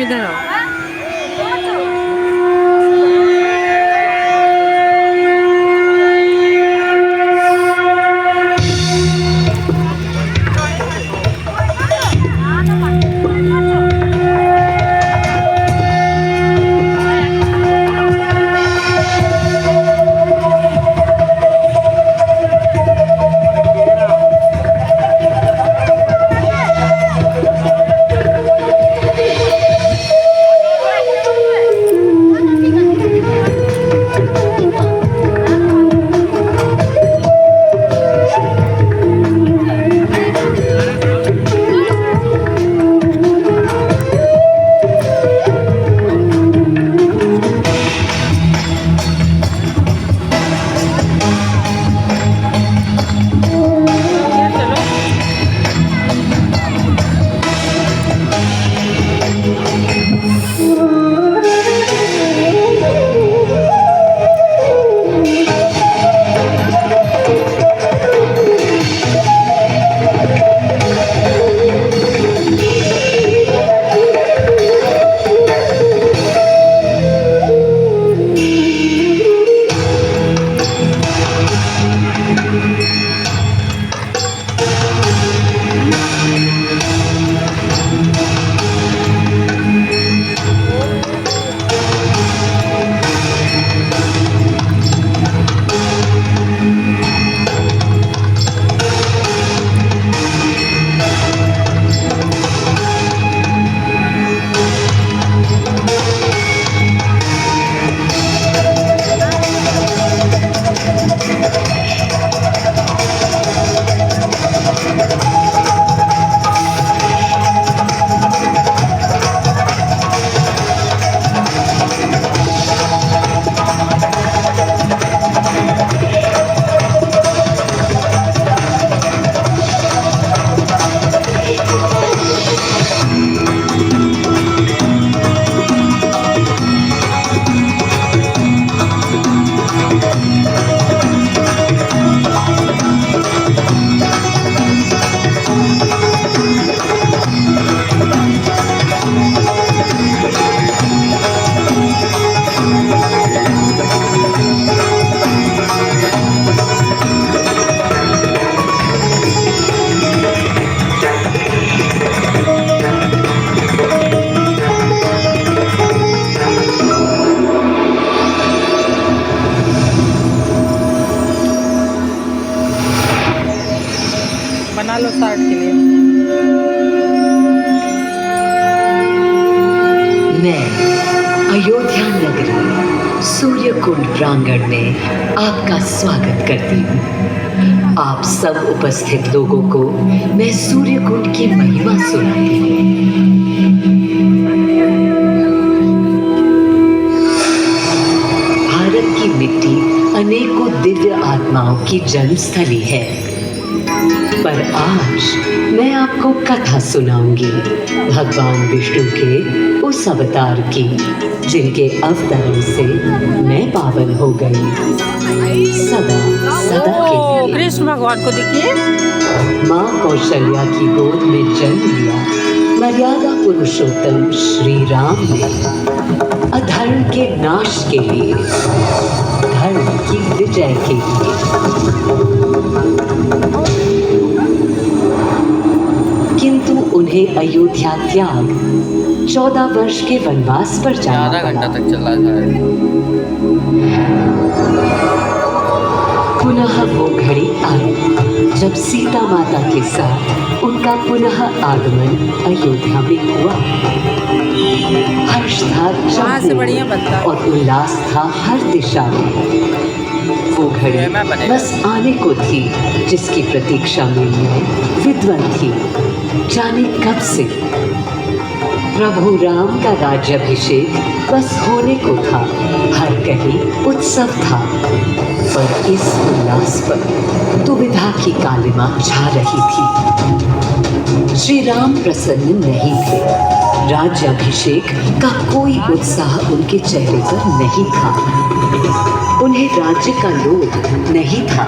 इधर आओ। बना लो स्टार्ट के लिए। मैं अयोध्या नगरी सूर्यकुंड प्रांगण में आपका स्वागत करती हूँ। आप सब उपस्थित लोगों को मैं सूर्यकुंड की महिमा सुनाती हूँ। भारत की मिट्टी अनेकों दिव्य आत्माओं की जन्मस्थली है, पर आज मैं आपको कथा सुनाऊंगी भगवान विष्णु के उस अवतार की, जिनके अवतरण से मैं पावन हो गई सदा सदा के लिए। कृष्ण भगवान को देखिए। माँ कौशल्या की गोद में जन्म लिया मर्यादा पुरुषोत्तम श्री राम ने अधर्म के नाश के लिए, धर्म की विजय के लिए। किंतु उन्हें अयोध्या त्याग 14 वर्ष के वनवास पर जाना आधा घंटा पड़ा। तक चला था। पुनः वो घड़ी आई जब सीता माता के साथ उनका पुनः आगमन अयोध्या में हुआ। हर्ष था चहुओं और उल्लास था हर दिशा में। वो घड़ी बस आने को थी जिसकी प्रतीक्षा में मैं विद्वान थी, जाने कब से। प्रभु राम का राज्याभिषेक बस होने को था, हर कहीं उत्सव था। पर इस उल्लास पर दुविधा की कालिमा छा रही थी। श्री राम प्रसन्न नहीं थे। राज्याभिषेक का कोई उत्साह उनके चेहरे पर नहीं था। उन्हें राज्य का लोभ नहीं था,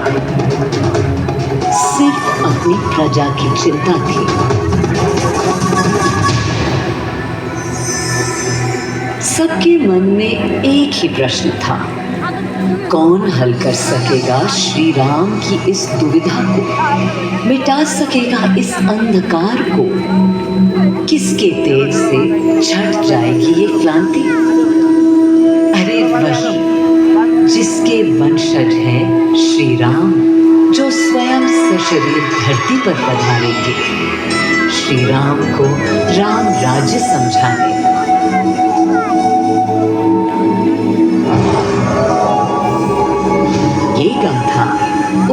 सिर्फ अपनी प्रजा की चिंता थी। सबके मन में एक ही प्रश्न था, कौन हल कर सकेगा श्री राम की इस दुविधा को, मिटा सकेगा इस अंधकार को, किसके तेज से छट जाएगी ये क्लांति। अरे वही जिसके वंशज हैं श्री राम, जो स्वयं सशरीर धरती पर पधारेंगे श्री राम को राम राज्य समझाने। ये गाथा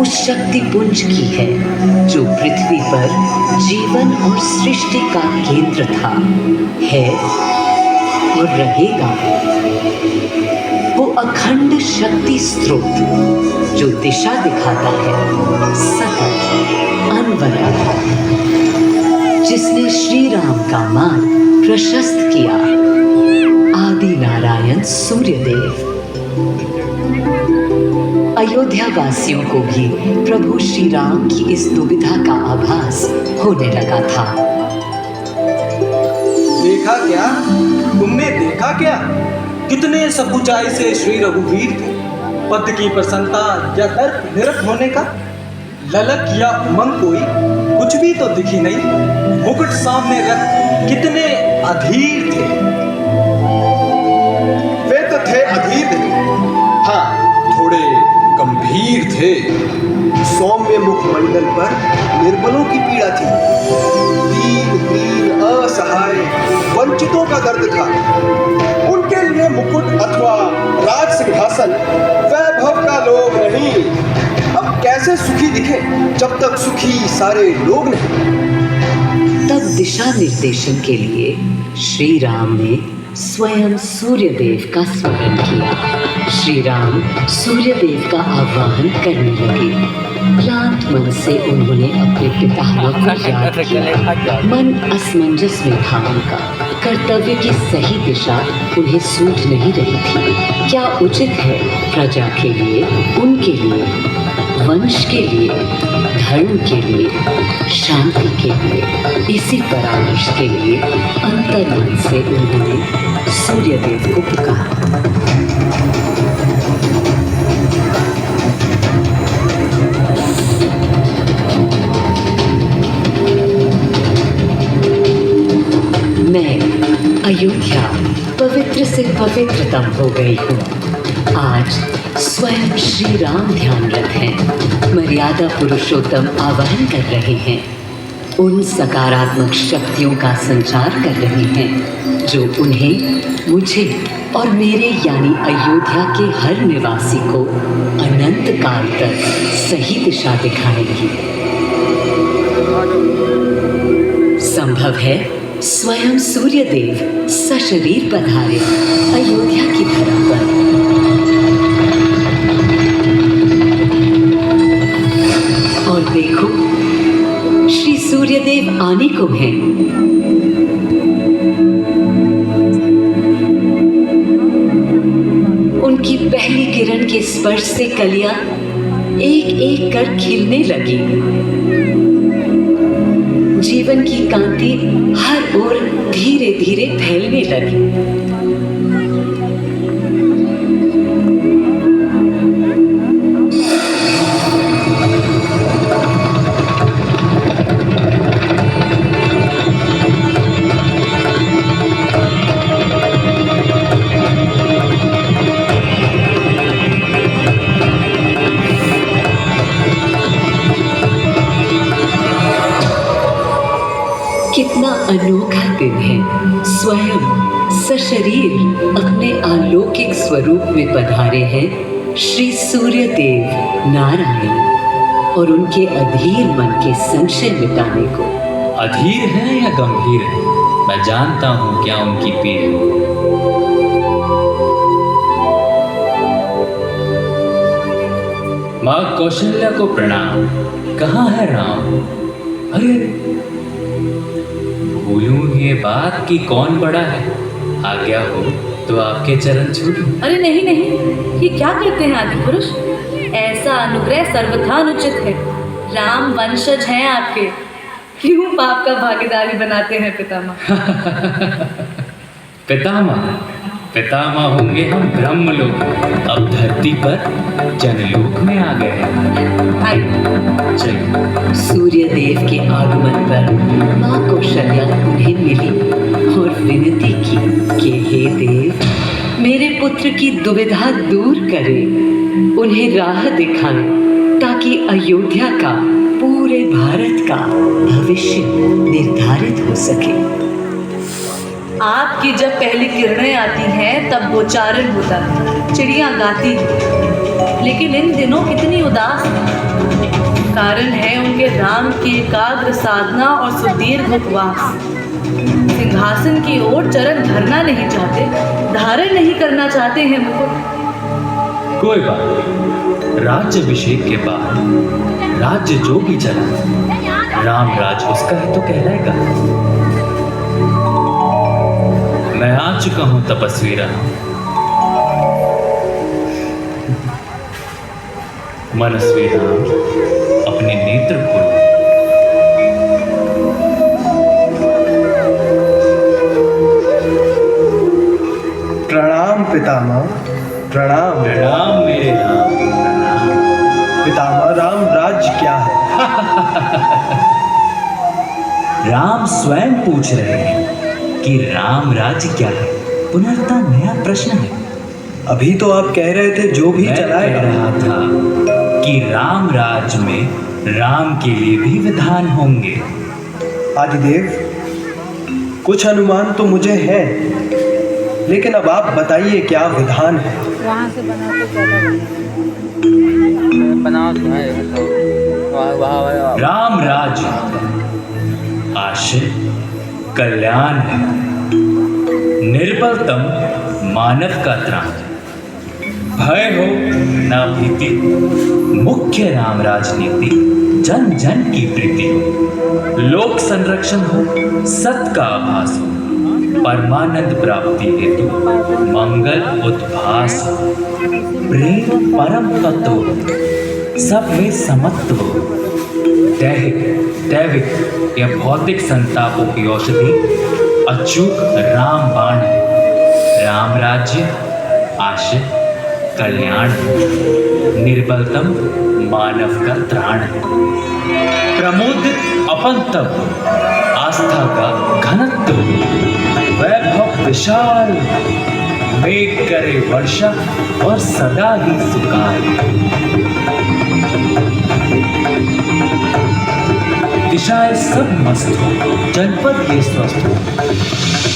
उस शक्ति पुंज की है जो पृथ्वी पर जीवन और सृष्टि का केंद्र था, है और रहेगा। वो अखंड शक्ति स्रोत जो दिशा दिखाता है सतत अनवरत, जिसने श्री राम का मार्ग प्रशस्त किया, आदि नारायण सूर्यदेव। अयोध्या वासियों को भी प्रभु श्री राम की इस दुविधा का आभास होने लगा था। देखा क्या? तुमने देखा क्या? कितने सकुचाई से श्री रघुवीर थे। पद की प्रसन्नता या दर्प निरप होने का ललक या उमंग कोई कुछ भी तो दिखी नहीं। मुकुट सामने रख कितने अधीर थे। वे तो थे अधीर नहीं, हाँ थोड़े गंभीर थे। सौम्य मुखमंडल पर निर्बलों की पीड़ा थी, दीनहीन असहाय वंचितों का दर्द था। उनके लिए मुकुट अथवा राज सिंहासन वैभव का लोभ नहीं। अब कैसे सुखी दिखे जब तक सुखी सारे लोग नहीं। तब दिशा निर्देशन के लिए श्री राम ने स्वयं सूर्यदेव का स्मरण किया। श्री राम सूर्यदेव का आह्वान करने लगे। क्लांत मन से उन्होंने अपने पितामह को याद किया। मन असमंजस में था उनका। कर्तव्य की सही दिशा उन्हें सूझ नहीं रही थी। क्या उचित है प्रजा के लिए, उनके लिए, वंश के लिए, धर्म के लिए, शांति के लिए। इसी परामर्श के लिए अंतर्मन से उन्होंने सूर्यदेव को पुकारा। मैं अयोध्या पवित्र से पवित्रतम हो गई हूँ। आज स्वयं श्री राम ध्यानरत हैं, मर्यादा पुरुषोत्तम आवाहन कर रहे हैं, उन सकारात्मक शक्तियों का संचार कर रहे हैं जो उन्हें, मुझे और मेरे यानी अयोध्या के हर निवासी को अनंत काल तक सही दिशा दिखाएंगी। संभव है स्वयं सूर्यदेव सशरीर पधारे अयोध्या की धरा पर। और देखो, श्री सूर्यदेव आने को हैं। उनकी पहली किरण के स्पर्श से कलियां एक एक कर खिलने लगी। जीवन की कांति हर ओर धीरे धीरे फैलने लगी। कितना अनोखा दिन है। स्वयं सशरीर अपने अलौकिक स्वरूप में पधारे हैं श्री सूर्यदेव नारायण, और उनके अधीर मन के संशय मिटाने को। अधीर है या गंभीर है, मैं जानता हूँ क्या उनकी पीड़ है। माँ कौशल्या को प्रणाम। कहाँ है राम? अरे भूलूं ये बात कि कौन बड़ा है। आज्ञा हो तो आपके चरण छूटूं। अरे नहीं नहीं, ये क्या करते हैं आदि पुरुष? ऐसा अनुग्रह सर्वथा अनुचित है। राम वंशज हैं आपके, क्यों पाप का भागीदारी बनाते हैं पितामह? पितामह, पितामह होंगे हम ब्रह्मलोक में। अब धरती पर जनलोक में आ गए हैं। आइए। चलिए। सूर्य देव के आगमन पर माँ कौशल्या उन्हें मिली और विनती की कि हे देव, मेरे पुत्र की दुविधा दूर करें, उन्हें राह दिखाएं ताकि अयोध्या का, पूरे भारत का भविष्य निर्धारित हो सके। आपकी जब पहली किरणें आती हैं तब गोचारण होता है, चिड़िया गाती हैं, लेकिन इन दिनों कितनी उदास है। कारण है उनके राम की एकाग्र साधना और सुदीर्घ उपवास। सिंहासन की ओर चरण धरना नहीं चाहते, धारण नहीं करना चाहते हैं मुकुट। कोई बात नहीं, राज्याभिषेक के बाद राज्य जो भी चला, राम राज उसका ही तो कहलाएगा। मैं आ चुका हूं तपस्वी राम। मनस्वी राम, अपने नेत्र खोलो। प्रणाम पितामह, प्रणाम। प्रणाम मेरे राम, प्रणाम। पितामह, राम राज्य क्या है? राम स्वयं पूछ रहे हैं कि राम राज्य क्या है। पुनर्ता नया प्रश्न है। अभी तो आप कह रहे थे जो भी मैं चलाएगा। कह रहा था कि राम राज्य में राम के लिए भी विधान होंगे। आदिदेव, कुछ अनुमान तो मुझे है, लेकिन अब आप बताइए क्या विधान है। वहाँ से बना के ज़्यादा बनाओ तो है तो वाह राम राज्य आशय कल्याण है, निर्बलतम मानव का त्राण। भय हो न भीति, मुख्य राम राजनीति, जन जन की प्रीति हो। लोक संरक्षण हो, सत का आभास हो, परमानंद प्राप्ति हेतु मंगल उद्भास हो। प्रेम परम तत्व हो, सब में समत्व हो। दैविक या भौतिक संतापों की औषधि अचूक राम बाण है। राम राज्य आशय कल्याण है, निर्बलतम मानव का त्राण है। प्रमोदित अपंतव, आस्था का घनत्व, वैभव विशाल, मेघ करे वर्षा और सदा ही सुकाल। दिशाएं सब मस्त हो, जनपद ये स्वस्थ हो।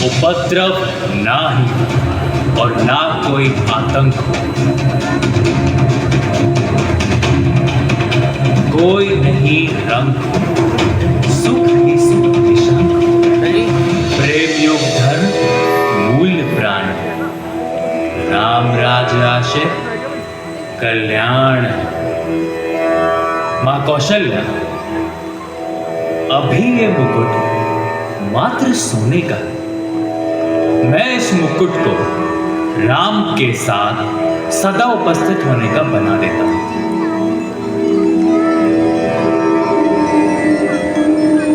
उपद्रव ना ही और ना कोई आतंक हो। कोई नहीं रंग हो, सुख ही सुख निशंक हो। प्रेम योग धर्म मूल्य प्राण हो। राम राज आशय कल्याण। माँ कौशल्या, अभी ये मुकुट मात्र सोने का है। मैं इस मुकुट को राम के साथ सदा उपस्थित होने का बना देता हूं।